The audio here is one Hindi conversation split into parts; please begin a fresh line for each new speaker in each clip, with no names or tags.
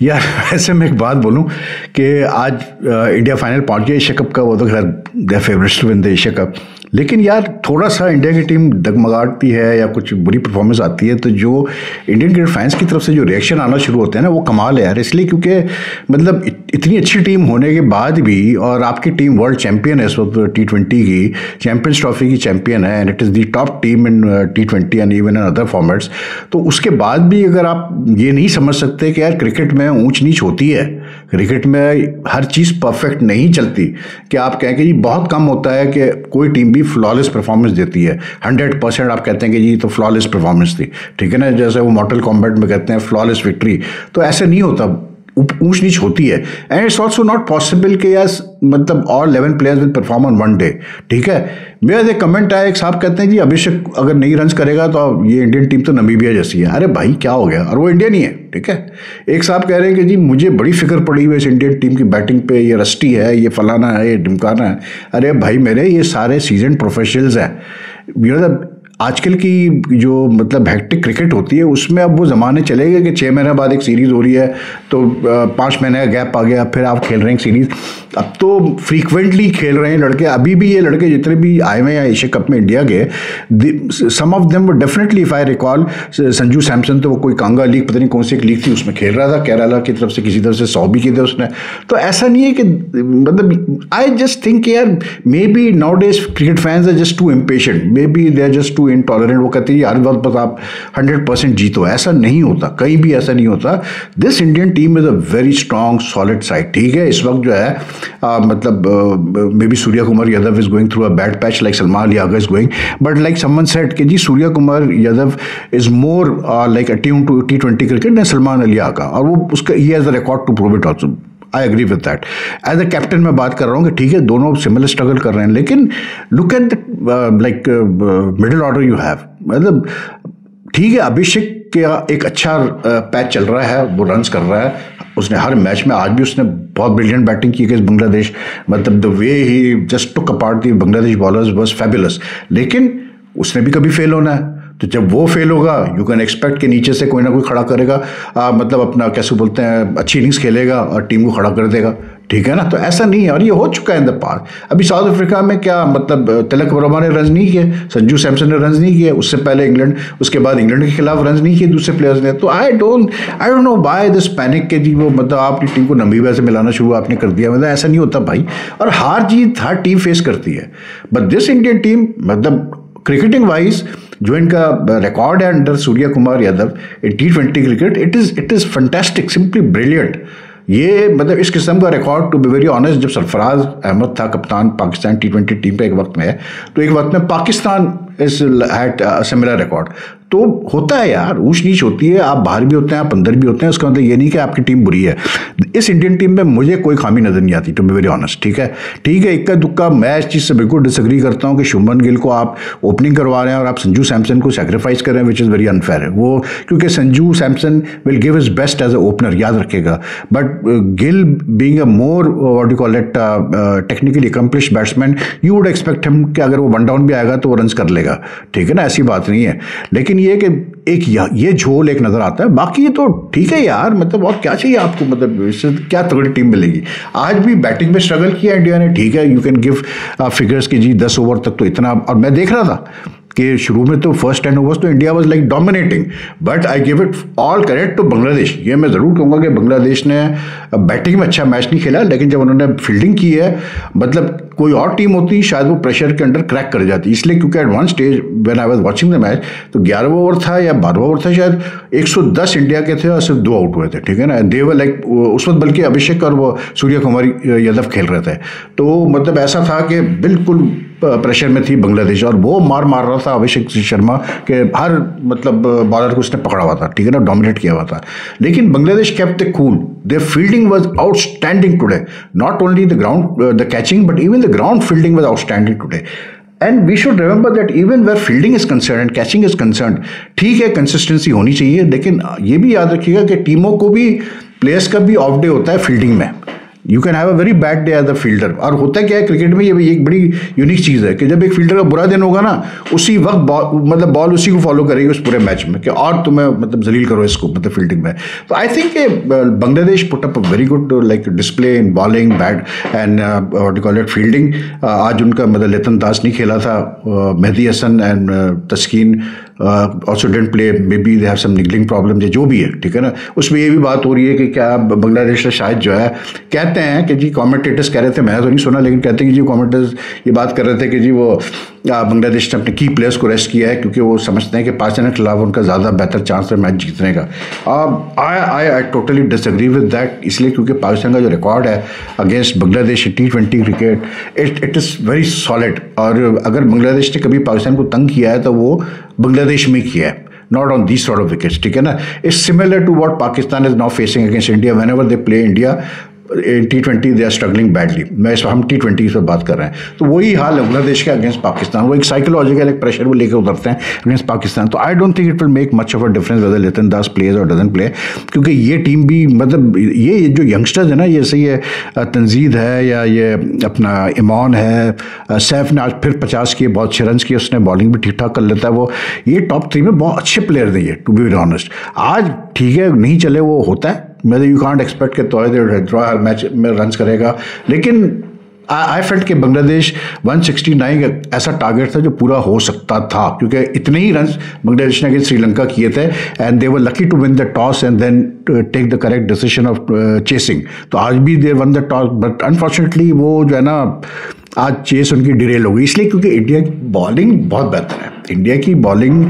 यार ऐसे में एक बात बोलूं कि आज इंडिया फाइनल पहुंच गया एशिया कप का। वो तो खैर they favourites to win the Asia Cup, लेकिन यार थोड़ा सा इंडिया की टीम डगमगाती है या कुछ बुरी परफॉर्मेंस आती है तो जो इंडियन क्रिकेट फैंस की तरफ से जो रिएक्शन आना शुरू होते हैं ना, वो कमाल है यार। इसलिए क्योंकि मतलब इतनी अच्छी टीम होने के बाद भी, और आपकी टीम वर्ल्ड चैंपियन है इस वक्त, T20 की चैंपियंस ट्रॉफी की चैंपियन है, and it is the top team in T20 and even in other formats. तो उसके बाद भी अगर आप ये नहीं समझ सकते कि यार क्रिकेट में ऊंच नीच होती है, क्रिकेट में हर चीज़ परफेक्ट नहीं चलती, कि आप कहें कि जी बहुत कम होता है कि कोई टीम भी फ्लॉलेस परफॉर्मेंस देती है 100%। आप कहते हैं कि जी तो फ्लॉलेस परफॉर्मेंस थी, ठीक है ना, जैसे वो मॉर्टल कॉम्बैट में कहते हैं फ्लॉलेस विक्ट्री। तो ऐसे नहीं होता, ऊंच नीच होती है। And it's also not possible कि यस मतलब all 11 players will perform on one day, ठीक है। मेरा एक कमेंट आया, एक साहब कहते हैं जी अभिषेक अगर नहीं रन करेगा तो ये इंडियन टीम तो नमीबिया जैसी है। अरे भाई क्या हो गया, और वो इंडियन ही है, ठीक है। एक साहब कह रहे हैं कि जी मुझे बड़ी फिक्र पड़ी हुई इस इंडियन टीम की बैटिंग पे, ये रस्टी है, ये फलाना है, ये ढिमकाना है। अरे भाई मेरे, ये सारे सीजन प्रोफेशनल्स हैं। मतलब आजकल की जो मतलब हेक्टिक क्रिकेट होती है उसमें अब वो ज़माने चले गए कि 6 महीने बाद एक सीरीज़ हो रही है तो 5 महीने का गैप आ गया, फिर आप खेल रहे हैं सीरीज़। अब तो फ्रीक्वेंटली खेल रहे हैं लड़के। अभी भी ये लड़के जितने भी आए हुए हैं एशिया कप में इंडिया के, सम ऑफ देम वो definitely, if I recall, Sanju Samson तो वो कोई कांगा लीग पता नहीं कौन सी एक लीग थी उसमें खेल रहा था, केरला की तरफ से किसी तरफ से 100 भी किए थे उसने। तो ऐसा नहीं है कि मतलब आई जस्ट थिंक यार maybe nowadays cricket fans are just too impatient, may be they are just too intolerant. वो कहते हैं यार वक्त बस आप 100% जीतो, ऐसा नहीं होता, कहीं भी ऐसा नहीं होता। This Indian team is a very strong solid side, ठीक है। इस वक्त जो है मतलब may be Surya Kumar Yadav is going through a bad patch like Salman Ali Agha is going, but like someone said कि जी Surya Kumar Yadav is more like attune to T20 cricket than Salman Ali Agha, और वो उसका ही has a record to prove it also. I agree with that. As a captain मैं बात कर रहा हूँ कि ठीक है दोनों सिमिलर स्ट्रगल कर रहे हैं, लेकिन look at the like middle order you have. मतलब ठीक है अभिषेक का एक अच्छा पैच चल रहा है, वो रन्स कर रहा है, उसने हर मैच में, आज भी उसने बहुत ब्रिलियंट बैटिंग की अगेंस्ट बांग्लादेश। मतलब the way he just took apart the Bangladesh bowlers was fabulous. लेकिन उसने भी कभी फेल होना है, तो जब वो फेल होगा यू कैन एक्सपेक्ट कि नीचे से कोई ना कोई खड़ा करेगा, मतलब अपना कैसे बोलते हैं अच्छी इनिंग्स खेलेगा और टीम को खड़ा कर देगा, ठीक है ना। तो ऐसा नहीं है, और ये हो चुका है इन द पास्ट। अभी साउथ अफ्रीका में क्या मतलब तिलक वर्मा ने रन नहीं किए, संजू सैमसन ने रन नहीं किए, उससे पहले इंग्लैंड, उसके बाद इंग्लैंड के खिलाफ रन नहीं किए दूसरे प्लेयर्स ने। तो I don't know why this panic के जी वो मतलब आपकी टीम को नमीबिया से मिलाना शुरू आपने कर दिया। मतलब ऐसा नहीं होता भाई, और हार जीत हर टीम फेस करती है, बट दिस इंडियन टीम मतलब क्रिकेटिंग वाइज जो इनका रिकॉर्ड है under Surya Kumar Yadav in T20 cricket, it is fantastic, simply brilliant. ये मतलब इस किस्म का रिकॉर्ड, टू बी वेरी ऑनेस्ट, जब सरफराज अहमद था कप्तान पाकिस्तान T20 टीम पे एक वक्त में, तो एक वक्त में Pakistan is had similar record. तो होता है यार, ऊंच नीच होती है, आप बाहर भी होते हैं आप अंदर भी होते हैं, उसका मतलब ये नहीं कि आपकी टीम बुरी है। इस इंडियन टीम में मुझे कोई खामी नजर नहीं आती, टू बी वेरी ऑनेस्ट, ठीक है। ठीक है, इक्का दुक्का मैं इस चीज़ से बिल्कुल डिसएग्री करता हूँ कि शुभमन गिल को आप ओपनिंग करवा रहे हैं और आप संजू सैमसन को सेक्रीफाइस कर रहे हैं, विच इज़ वेरी अनफेयर है वो, क्योंकि Sanju Samson will give his best as a opener, याद रखेगा। But Gill being a more what you call it technically accomplished batsman, you would expect him कि अगर वो 1 डाउन भी आएगा तो वो रन कर लेगा, ठीक है ना, ऐसी बात नहीं है। लेकिन ये कि एक ये झोल एक नजर आता है, बाकी ये तो ठीक है यार। मतलब और क्या चाहिए आपको, मतलब इससे क्या तगड़ी टीम मिलेगी। आज भी बैटिंग में स्ट्रगल किया इंडिया ने, ठीक है, यू कैन गिव फिगर्स की जी 10 ओवर तक तो इतना, और मैं देख रहा था कि शुरू में तो फर्स्ट 10 ओवर्स तो India was like dominating, but I give it all credit to Bangladesh. ये मैं ज़रूर कहूँगा कि बांग्लादेश ने बैटिंग में अच्छा मैच नहीं खेला, लेकिन जब उन्होंने फील्डिंग की है, मतलब कोई और टीम होती शायद वो प्रेशर के अंडर क्रैक कर जाती। इसलिए क्योंकि at one stage when I was watching the match, तो 11वां ओवर था या 12वां ओवर था शायद, 110 इंडिया के थे और सिर्फ 2 आउट हुए थे, ठीक है ना। दे वर लाइक उस वक्त बल्कि अभिषेक और वो सूर्या कुमार यादव खेल रहे थे। तो मतलब ऐसा था कि बिल्कुल प्रेशर में थी बांग्लादेश, और वो मार रहा था अभिषेक शर्मा के हर मतलब बॉलर को उसने पकड़ा हुआ था, ठीक है ना, डोमिनेट किया हुआ था। लेकिन Bangladesh kept the cool, their fielding was outstanding today, not only the ground the catching but even the ground fielding was outstanding today. And we should remember that even where fielding is concern and catching is concern, ठीक है कंसिस्टेंसी होनी चाहिए, लेकिन ये भी याद रखिएगा कि टीमों को भी, प्लेयर्स का भी ऑफ डे होता है फील्डिंग में। You can have a very bad day as a fielder. और होता क्या है क्रिकेट में, ये एक बड़ी यूनिक चीज़ है कि जब एक फील्डर का बुरा दिन होगा ना, उसी वक्त मतलब बॉल उसी को फॉलो करेगी उस पूरे मैच में कि और तुम्हें मतलब जलील करो इसको मतलब फील्डिंग में। तो I think Bangladesh put up a very good like display in bowling bat and what you call it fielding. आज उनका मतलब लितन दास नहीं खेला था, Mehdi Hasan and Taskin also didn't play, may B they have some niggling problem, जो भी है, ठीक है ना। उसमें ये भी बात हो रही है कि क्या बांग्लादेश ने शायद जो है, कहते हैं कि जी कमेंटेटर्स कह रहे थे, मैं तो नहीं सुना, लेकिन कहते हैं कि जी कमेंटेटर्स ये बात कर रहे थे कि जी वो बांग्लादेश ने अपने की प्लेयर्स को रेस्ट किया है क्योंकि वो समझते हैं कि पाकिस्तान के खिलाफ उनका ज़्यादा बेहतर चांस है मैच जीतने का। I totally disagree with that, इसलिए क्योंकि पाकिस्तान का जो रिकॉर्ड है against Bangladesh T20 cricket, it is very solid. और अगर बांग्लादेश ने कभी पाकिस्तान को तंग किया है तो वो बांग्लादेश में किया है, not on these sort of wickets, ठीक है ना। It's similar to what Pakistan is now facing against India whenever they play India in T20 they are struggling badly। हम T20 की बात कर रहे हैं, तो वही हाल है बांग्लादेश के अगेंस्ट पाकिस्तान। वो एक साइकोलॉजिकल एक प्रेशर वो लेकर उतरते हैं अगेंस्ट पाकिस्तान। तो I don't think it will make much of a difference whether Litton Das plays और डजंट प्ले, क्योंकि ये टीम भी मतलब ये जो यंगस्टर्स है ना, ये सही है, तंजीद है या ये अपना ईमान है, सैफ ने आज फिर 50 किए, बहुत अच्छे रन किए, उसने बॉलिंग भी ठीक ठाक कर लेता है वो। ये टॉप 3 में बहुत अच्छे प्लेयर हैं ये, टू बी वेरी ऑनेस्ट। आज ठीक है नहीं चले, वो होता है, मतलब यू कांट एक्सपेक्ट के तो हर मैच में रन करेगा, लेकिन आई फेल्ट कि बांग्लादेश 169 का ऐसा टारगेट था जो पूरा हो सकता था, क्योंकि इतने ही रन बांग्लादेश ने अगेंस्ट श्रीलंका किए थे and they were lucky to win the toss and then take the correct decision of chasing. तो आज भी they won the toss, but unfortunately वो जो है ना आज चेस उनकी डिरेल हो गई, इसलिए क्योंकि इंडिया की बॉलिंग बहुत बेहतर है। इंडिया की बॉलिंग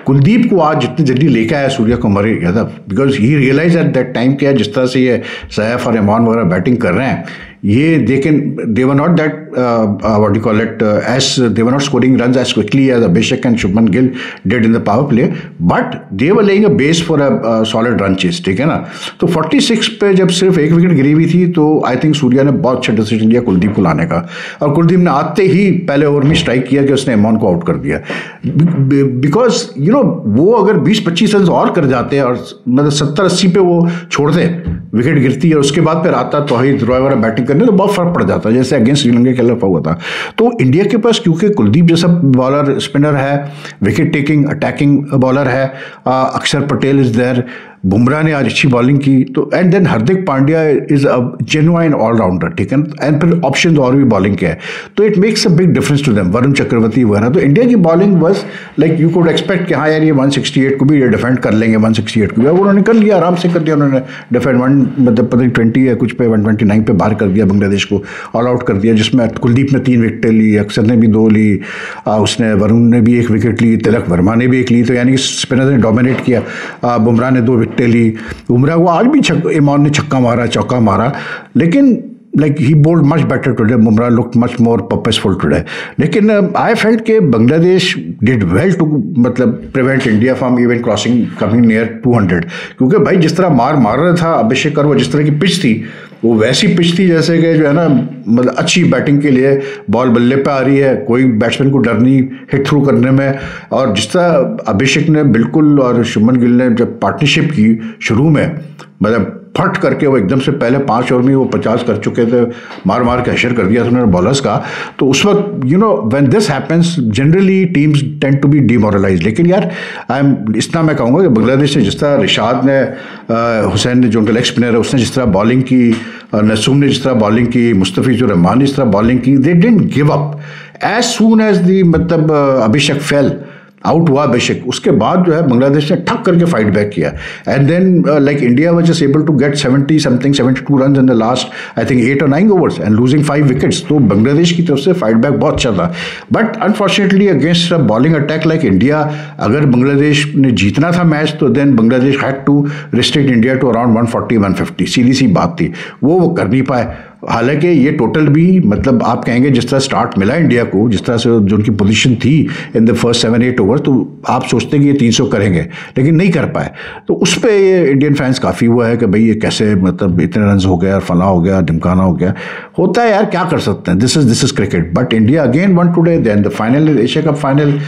कुलदीप को आज जितनी जल्दी लेकर आया Surya Kumar Yadav, because he realise at that time कि जिस तरह से ये सैफ और ईमान वगैरह बैटिंग कर रहे हैं, ये they were not that what you call it as they were not scoring runs as quickly as Abhishek and Shubman Gill did in the power play, but they were laying a base for a solid run chase, ठीक है ना। तो 46 पे जब सिर्फ एक विकेट गिरी हुई थी, तो आई थिंक सूर्या ने बहुत अच्छा डिसीजन लिया कुलदीप को लाने का, और कुलदीप ने आते ही पहले ओवर में स्ट्राइक किया कि उसने ईमान को आउट कर दिया। बिकॉज यू नो वो अगर 20-25 रन और कर जाते और मतलब 70-80 पे वो छोड़ते, विकेट गिरती है, उसके बाद फिर आता तो ही ड्राइवर बैटिंग करने, तो बहुत फर्क पड़ जाता है, जैसे अगेंस्ट श्रीलंका के खिलाफ हुआ था। तो इंडिया के पास क्योंकि कुलदीप जैसा बॉलर, स्पिनर है, विकेट टेकिंग अटैकिंग बॉलर है, अक्षर पटेल इज देयर, बुमराह ने आज अच्छी बॉलिंग की, तो and then Hardik Pandya is a genuine allrounder, ठीक है, एंड फिर ऑप्शन और भी बॉलिंग के है, तो it makes a big difference to them, Varun Chakravarthy वगैरह। तो इंडिया की बॉलिंग बस लाइक यू कुड एक्सपेक्ट कि हाँ यार ये 168 को भी डिफेंड कर लेंगे, 168 को भी, और उन्होंने कर लिया, आराम से कर दिया उन्होंने डिफेंड। मतलब पता नहीं 20 या कुछ पे 129 पे बाहर कर दिया बांग्लादेश को, ऑल आउट कर दिया, जिसमें कुलदीप ने 3 विकेटें ली, अक्षर ने भी 2 ली, उसने वरुण ने भी 1 विकेट ली, तिलक वर्मा ने भी 1 ली, तो यानी कि स्पिनर ने डोमिनेट किया। बुमराह ने 2 विकेटें ली, बुमराह को आज भी ईमान ने छक्का मारा, चौका मारा, लेकिन like he bowled much better today. Bumrah looked much more purposeful today. लेकिन I felt कि बांग्लादेश did well to मतलब prevent India from even crossing coming near 200, क्योंकि भाई जिस तरह मार रहा था अभिषेक, और वो जिस तरह की पिच थी, वो वैसी पिच थी जैसे कि जो है ना मतलब अच्छी बैटिंग के लिए बॉल बल्ले पे आ रही है, कोई बैट्समैन को डर नहीं हिट थ्रू करने में। और जिस तरह अभिषेक ने बिल्कुल और शुभमन गिल ने जब पार्टनरशिप की शुरू में, मतलब फट करके वो एकदम से पहले 5 ओवर में वो 50 कर चुके थे, मार के हशर कर दिया था उन्होंने बॉलर्स का। तो उस वक्त you know when this happens generally teams tend to be demoralise. लेकिन यार इतना मैं कहूँगा कि बांग्लादेश ने जिस तरह रिशाद ने हुसैन ने जो उनका लेग स्पिनर है उसने जिस तरह बॉलिंग की, नसूम ने जिस तरह बॉलिंग की, मुस्तफिजुर रहमान ने जिस तरह बॉलिंग की, they didn't give up as soon as the मतलब अभिषेक फेल आउट हुआ अभिषेक, उसके बाद जो है बांग्लादेश ने ठक करके फाइट बैक किया, and then like India was just able to get 72 run in the last I think 8 or 9 overs and losing 5 wickets. तो बांग्लादेश की तरफ से फाइट बैक बहुत अच्छा था, but unfortunately against a bowling attack like India, अगर बांग्लादेश ने जीतना था मैच तो then Bangladesh had to restrict India to around 140-150, सीधी सी बात थी, वो कर नहीं पाए। हालांकि ये टोटल भी मतलब आप कहेंगे जिस तरह स्टार्ट मिला इंडिया को, जिस तरह से जो उनकी पोजीशन थी इन द फर्स्ट 7-8 ओवर, तो आप सोचते हैं कि ये 300 करेंगे, लेकिन नहीं कर पाए। तो उस पर ये इंडियन फैंस काफ़ी हुआ है कि भाई ये कैसे मतलब इतने रन हो गया, फला हो गया, ढिमकाना हो गया, होता है यार, क्या कर सकते हैं, this is cricket. But India again one today, then the final Asia cup final,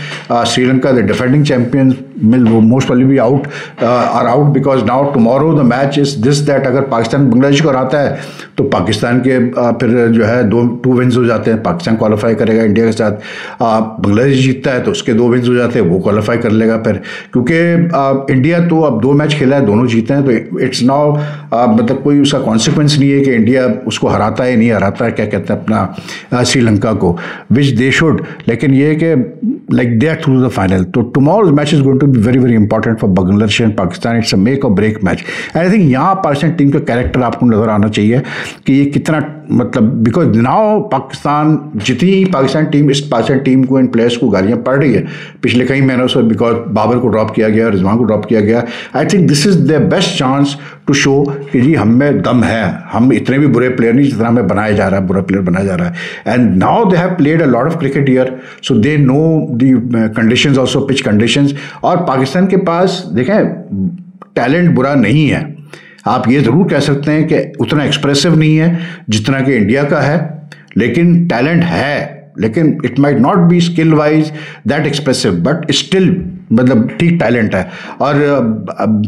Sri Lanka the defending champions, most probably be out or out, because now tomorrow the match is this that अगर पाकिस्तान बांग्लादेश को हराता है तो पाकिस्तान के फिर जो है 2 विन्स हो जाते हैं, पाकिस्तान क्वालिफाई करेगा इंडिया के साथ। बांग्लादेश जीतता है तो उसके 2 विन्स हो जाते हैं, वो क्वालिफाई कर लेगा फिर, क्योंकि इंडिया तो अब 2 मैच खेला है, दोनों जीते हैं, तो इट्स नाउ मतलब कोई उसका कॉन्सिक्वेंस नहीं है कि इंडिया उसको हराता है नहीं हराता है, क्या कहते हैं अपना श्रीलंका को, विच दे शुड, लेकिन ये कि like they are through the final. So tomorrow's match is going to be very very important for Bangladesh and Pakistan. It's a make or break match. And I think यहाँ पाकिस्तान टीम का कैरेक्टर आपको नजर आना चाहिए कि ये कितना मतलब, बिकॉज नाउ पाकिस्तान जितनी पाकिस्तान टीम इस पाकिस्तान टीम को इन प्लेयर्स को गालियाँ पड़ रही है पिछले कई महीनों से, बिकॉज बाबर को ड्रॉप किया गया, रिजवान को ड्रॉप किया गया। I think this is the best chance to show कि जी हम में दम है, हम इतने भी बुरे प्लेयर नहीं जितना हमें बनाया जा रहा है, बुरा प्लेयर बनाया जा रहा है। And now they have played a lot of cricket year, so they know the conditions also, pitch conditions. और पाकिस्तान के पास देखें टैलेंट बुरा नहीं है, आप ये ज़रूर कह सकते हैं कि उतना एक्सप्रेसिव नहीं है जितना कि इंडिया का है, लेकिन टैलेंट है, लेकिन it might not be skill wise that expressive, but still मतलब ठीक टैलेंट है। और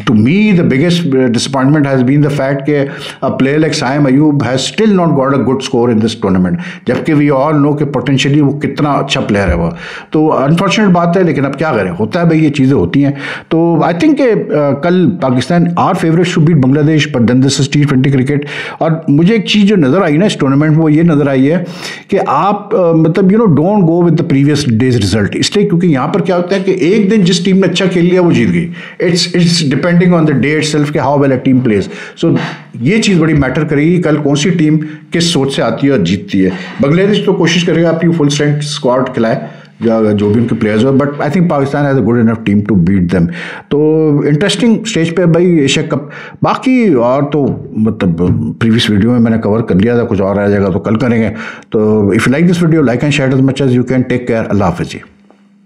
to me the biggest disappointment has been the fact कि a player like Saim Ayub has still not got a good score in this tournament, जबकि वी ऑल नो कि पोटेंशियली वो कितना अच्छा प्लेयर है वो। तो अनफॉर्चुनेट बात है, लेकिन अब क्या करें, होता है भाई, ये चीज़ें होती हैं। तो आई थिंक कल Pakistan are favourite should beat Bangladesh, but then this is T20 cricket. और मुझे एक चीज़ जो नज़र आई ना इस टूर्नामेंट में, वो ये नज़र आई है कि आप मतलब don't go with the previous days result, इसलिए क्योंकि यहाँ पर क्या होता है कि एक दिन जिस टीम ने अच्छा खेल लिया वो जीत गई, it's depending on the day itself कि how well a team plays. So ये चीज़ बड़ी मैटर करेगी कल कौन सी टीम किस सोच से आती है और जीतती है। बांग्लादेश तो कोशिश करेगा अपनी फुल स्ट्रेंथ स्क्वाड खिलाए जो भी उनके प्लेयर्स हो, but I think Pakistan has a good enough team to beat them. तो इंटरेस्टिंग स्टेज पे भाई एशिया कप। बाकी और तो मतलब प्रीवियस वीडियो में मैंने कवर कर लिया था, कुछ और आ जाएगा तो कल करेंगे। तो if you like this video, like and share as much as you can. Take care, अल्लाह हाफिज़ जी।